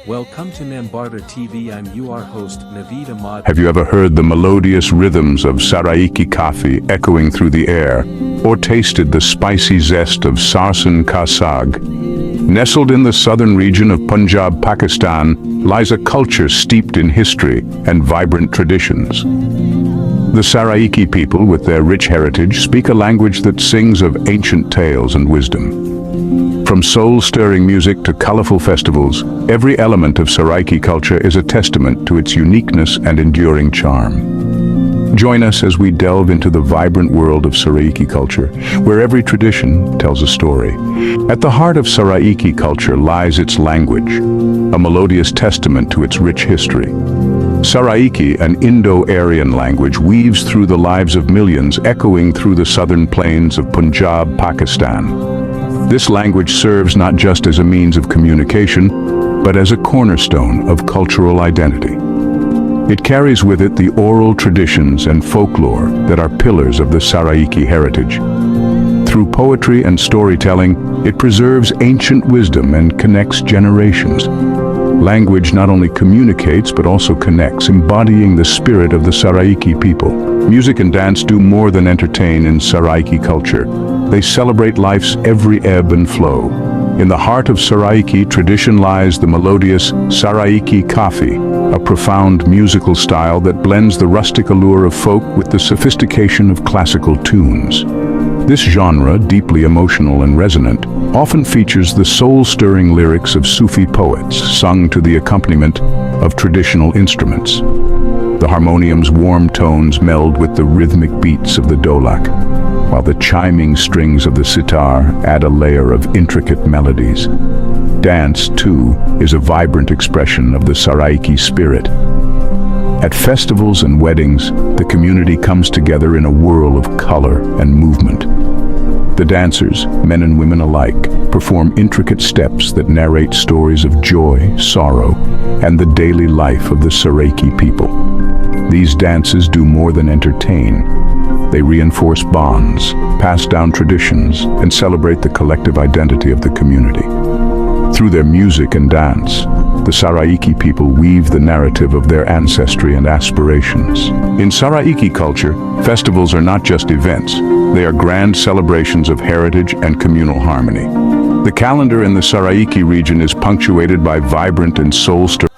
Welcome to Nambardar TV. I'm your host Naveed Ahmad. Have you ever heard the melodious rhythms of Saraiki coffee echoing through the air, or tasted the spicy zest of sarson ka saag? Nestled in the southern region of Punjab, Pakistan, lies a culture steeped in history and vibrant traditions. The Saraiki people, with their rich heritage, speak a language that sings of ancient tales and wisdom. From soul-stirring music to colorful festivals, every element of Saraiki culture is a testament to its uniqueness and enduring charm. Join us as we delve into the vibrant world of Saraiki culture, where every tradition tells a story. At the heart of Saraiki culture lies its language, a melodious testament to its rich history. Saraiki, an Indo-Aryan language, weaves through the lives of millions, echoing through the southern plains of Punjab, Pakistan. This language serves not just as a means of communication, but as a cornerstone of cultural identity. It carries with it the oral traditions and folklore that are pillars of the Saraiki heritage. Through poetry and storytelling, it preserves ancient wisdom and connects generations. Language not only communicates but also connects, embodying the spirit of the Saraiki people. Music and dance do more than entertain in Saraiki culture. They celebrate life's every ebb and flow. In the heart of Saraiki tradition lies the melodious Saraiki coffee, a profound musical style that blends the rustic allure of folk with the sophistication of classical tunes. This genre, deeply emotional and resonant, often features the soul-stirring lyrics of Sufi poets, sung to the accompaniment of traditional instruments. The harmonium's warm tones meld with the rhythmic beats of the dholak, while the chiming strings of the sitar add a layer of intricate melodies. Dance, too, is a vibrant expression of the Saraiki spirit. At festivals and weddings, the community comes together in a whirl of color and movement. The dancers, men and women alike, perform intricate steps that narrate stories of joy, sorrow, and the daily life of the Saraiki people. These dances do more than entertain. They reinforce bonds, pass down traditions, and celebrate the collective identity of the community. Through their music and dance, the Saraiki people weave the narrative of their ancestry and aspirations. In Saraiki culture, festivals are not just events, they are grand celebrations of heritage and communal harmony. The calendar in the Saraiki region is punctuated by vibrant and soul-stirring